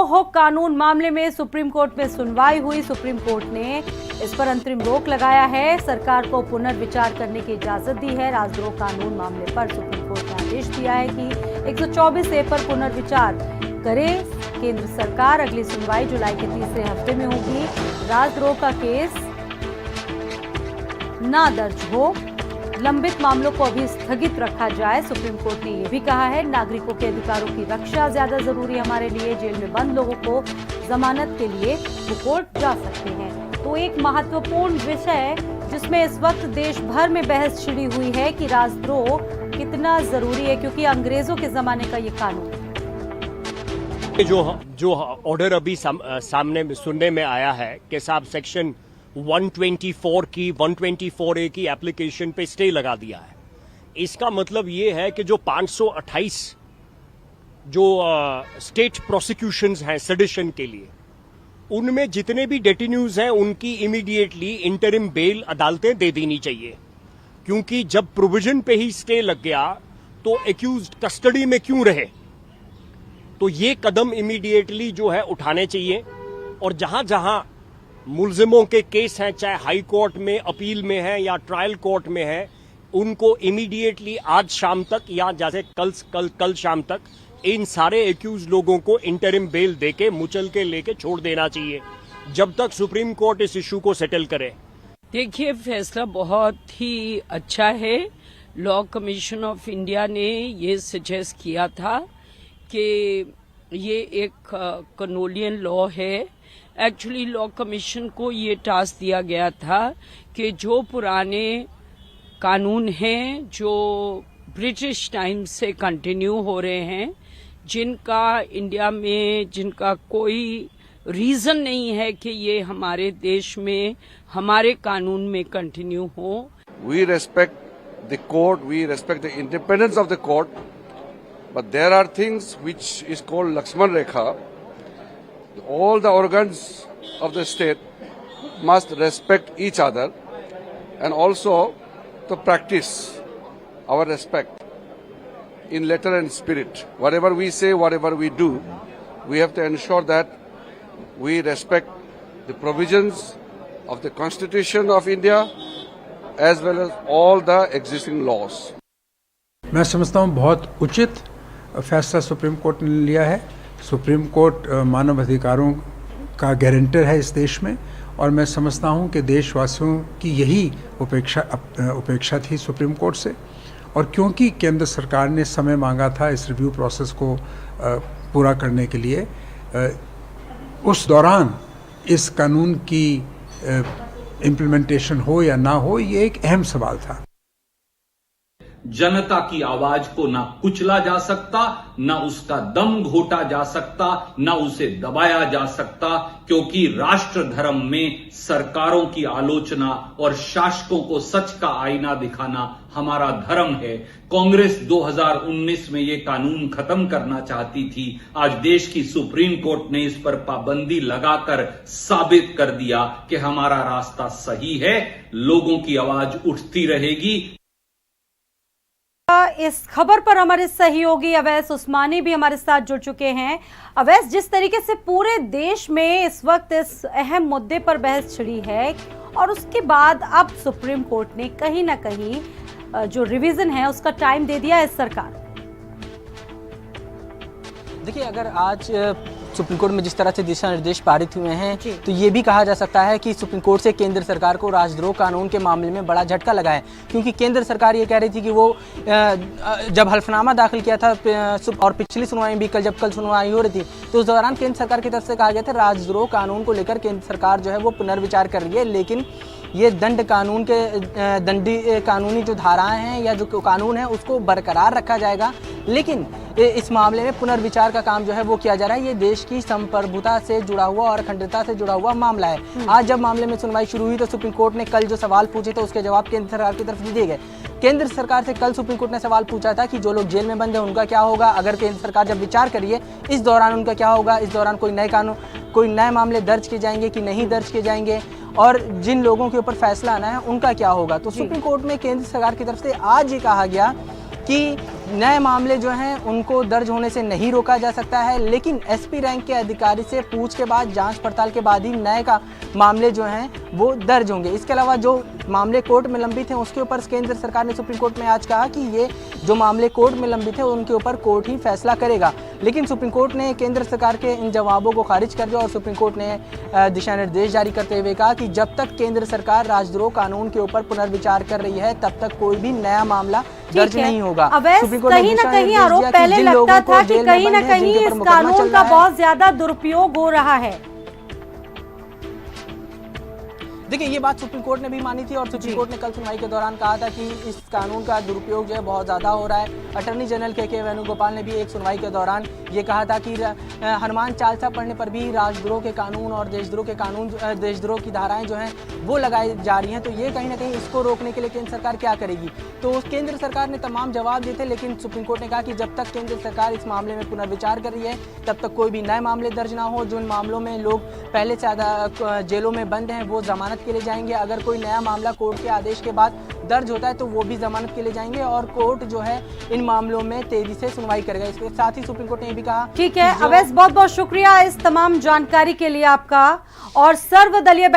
राजद्रोह कानून मामले में सुप्रीम कोर्ट में सुनवाई हुई। सुप्रीम कोर्ट ने इस पर अंतरिम रोक लगाया है, सरकार को पुनर्विचार करने की इजाजत दी है। राजद्रोह कानून मामले पर सुप्रीम कोर्ट ने आदेश दिया है कि 124A पर पुनर्विचार करे केंद्र सरकार। अगली सुनवाई जुलाई के तीसरे हफ्ते में होगी। राजद्रोह का केस ना दर्ज हो, लंबित मामलों को अभी स्थगित रखा जाए। सुप्रीम कोर्ट ने यह भी कहा है, नागरिकों के अधिकारों की रक्षा ज्यादा जरूरी है हमारे लिए। जेल में बंद लोगों को जमानत के लिए वो कोर्ट जा सकते हैं। तो एक महत्वपूर्ण विषय जिसमें इस वक्त देश भर में बहस छिड़ी हुई है कि राजद्रोह कितना जरूरी है, क्योंकि अंग्रेजों के जमाने का ये कानून जो ऑर्डर अभी सामने सुनने में आया है कि साहब सेक्शन 124A की एप्लीकेशन पे स्टे लगा दिया है। इसका मतलब ये है कि जो 528 जो स्टेट प्रोसिक्यूशंस हैं सेडिशन के लिए, उनमें जितने भी डेटिन्यूज हैं उनकी इमीडिएटली इंटरिम बेल अदालतें दे देनी चाहिए, क्योंकि जब प्रोविजन पे ही स्टे लग गया तो एक्यूज्ड कस्टडी में क्यों रहे। तो ये कदम इमीडिएटली जो है उठाने चाहिए। और जहां जहां मुलजिमों के केस हैं, चाहे हाई कोर्ट में अपील में है या ट्रायल कोर्ट में है, उनको इमीडिएटली आज शाम तक या जैसे कल शाम तक इन सारे एक्यूज लोगों को इंटरिम बेल देके मुचल के लेके छोड़ देना चाहिए, जब तक सुप्रीम कोर्ट इस इशू को सेटल करे। देखिए, फैसला बहुत ही अच्छा है। लॉ कमीशन ऑफ इंडिया ने ये सजेस्ट किया था कि ये एक कनोलियन लॉ है। एक्चुअली लॉ कमीशन को ये टास्क दिया गया था कि जो पुराने कानून हैं जो ब्रिटिश टाइम से कंटिन्यू हो रहे हैं, जिनका इंडिया में जिनका कोई रीजन नहीं है कि ये हमारे देश में हमारे कानून में कंटिन्यू हो। We respect the court, we respect the independence of the court, but there are things which is called Lakshman Rekha. All the organs of the state must respect each other and also to practice our respect in letter and spirit. Whatever we say, whatever we do, we have to ensure that we respect the provisions of the Constitution of India as well as all the existing laws. मैं समझता हूँ बहुत उचित फैसला supreme court ने लिया है। Supreme court मानव अधिकारों का गारंटर है इस देश में, और मैं समझता हूं कि देशवासियों की यही उपेक्षा थी सुप्रीम कोर्ट से। और क्योंकि केंद्र सरकार ने समय मांगा था इस रिव्यू प्रोसेस को पूरा करने के लिए, उस दौरान इस कानून की इम्प्लीमेंटेशन हो या ना हो, ये एक अहम सवाल था। जनता की आवाज को ना कुचला जा सकता, ना उसका दम घोटा जा सकता, ना उसे दबाया जा सकता, क्योंकि राष्ट्र धर्म में सरकारों की आलोचना और शासकों को सच का आईना दिखाना हमारा धर्म है। कांग्रेस 2019 में ये कानून खत्म करना चाहती थी। आज देश की सुप्रीम कोर्ट ने इस पर पाबंदी लगाकर साबित कर दिया कि हमारा रास्ता सही है, लोगों की आवाज उठती रहेगी। इस खबर पर हमारे सहयोगी अवैस उस्मानी भी हमारे साथ जुड़ चुके हैं। अवैस, जिस तरीके से पूरे देश में इस वक्त इस अहम मुद्दे पर बहस छिड़ी है और उसके बाद अब सुप्रीम कोर्ट ने कहीं ना कहीं जो रिवीजन है उसका टाइम दे दिया है सरकार। देखिए, अगर आज सुप्रीम कोर्ट में जिस तरह से दिशा निर्देश पारित हुए हैं, तो ये भी कहा जा सकता है कि सुप्रीम कोर्ट से केंद्र सरकार को राजद्रोह कानून के मामले में बड़ा झटका लगा है। क्योंकि केंद्र सरकार ये कह रही थी कि वो जब हल्फनामा दाखिल किया था और पिछली सुनवाई भी कल सुनवाई हो रही थी, तो उस दौरान केंद्र सरकार की तरफ से कहा गया था राजद्रोह कानून को लेकर केंद्र सरकार जो है वो पुनर्विचार कर रही है, लेकिन ये दंडी कानूनी जो धाराएं हैं या जो कानून है उसको बरकरार रखा जाएगा। लेकिन इस मामले में पुनर्विचार का काम जो है वो किया जा रहा है। ये देश की संप्रभुता से जुड़ा हुआ और अखंडता से जुड़ा हुआ मामला है। आज जब मामले में सुनवाई शुरू हुई तो सुप्रीम कोर्ट ने कल जो सवाल पूछे थे उसके जवाब केंद्र सरकार की तरफ से दिए गए। केंद्र सरकार से कल सुप्रीम कोर्ट ने सवाल पूछा था कि जो लोग जेल में बंद हैं उनका क्या होगा, अगर केंद्र सरकार जब विचार करिए इस दौरान उनका क्या होगा, इस दौरान कोई नए मामले दर्ज किए जाएंगे कि नहीं दर्ज किए जाएंगे, और जिन लोगों के ऊपर फैसला आना है उनका क्या होगा। तो सुप्रीम कोर्ट में केंद्र सरकार की तरफ से आज ये कहा गया कि नए मामले जो हैं उनको दर्ज होने से नहीं रोका जा सकता है, लेकिन एसपी रैंक के अधिकारी से पूछ के बाद, जांच पड़ताल के बाद ही नए का मामले जो हैं वो दर्ज होंगे। इसके अलावा जो मामले कोर्ट में लंबित हैं उसके ऊपर केंद्र सरकार ने सुप्रीम कोर्ट में आज कहा कि ये जो मामले कोर्ट में लंबित हैं उनके ऊपर कोर्ट ही फैसला करेगा, लेकिन सुप्रीम कोर्ट ने केंद्र सरकार के इन जवाबों को खारिज कर दिया और सुप्रीम कोर्ट ने दिशा निर्देश जारी करते हुए कहा कि जब तक केंद्र सरकार राजद्रोह कानून के ऊपर पुनर्विचार कर रही है तब तक कोई भी नया मामला दर्ज नहीं होगा। अवैध कहीं ना कहीं आरोप पहले लगता था कि कहीं ना कहीं इस कानून का बहुत ज्यादा दुरुपयोग हो रहा है। देखिए, ये बात सुप्रीम कोर्ट ने भी मानी थी और सुप्रीम कोर्ट ने कल सुनवाई के दौरान कहा था कि इस कानून का दुरुपयोग जो है बहुत ज़्यादा हो रहा है। अटॉर्नी जनरल के वेणुगोपाल ने भी एक सुनवाई के दौरान ये कहा था कि हनुमान चालीसा पढ़ने पर भी राजद्रोह के कानून और देशद्रोह की धाराएं जो हैं वो लगाई जा रही हैं। तो ये कहीं ना कहीं इसको रोकने के लिए केंद्र सरकार क्या करेगी? तो केंद्र सरकार ने तमाम जवाब दिए थे, लेकिन सुप्रीम कोर्ट ने कहा कि जब तक केंद्र सरकार इस मामले में पुनर्विचार कर रही है तब तक कोई भी नए मामले दर्ज ना हो। जिन मामलों में लोग पहले से ज़्यादा जेलों में बंद हैं वो जमानत के लिए जाएंगे। अगर कोई नया मामला कोर्ट के आदेश के बाद दर्ज होता है तो वो भी जमानत के लिए जाएंगे और कोर्ट जो है इन मामलों में तेजी से सुनवाई करेगा। इसके साथ ही सुप्रीम कोर्ट ने ये भी कहा। ठीक है अवैध, बहुत बहुत शुक्रिया इस तमाम जानकारी के लिए आपका। और सर्वदलीय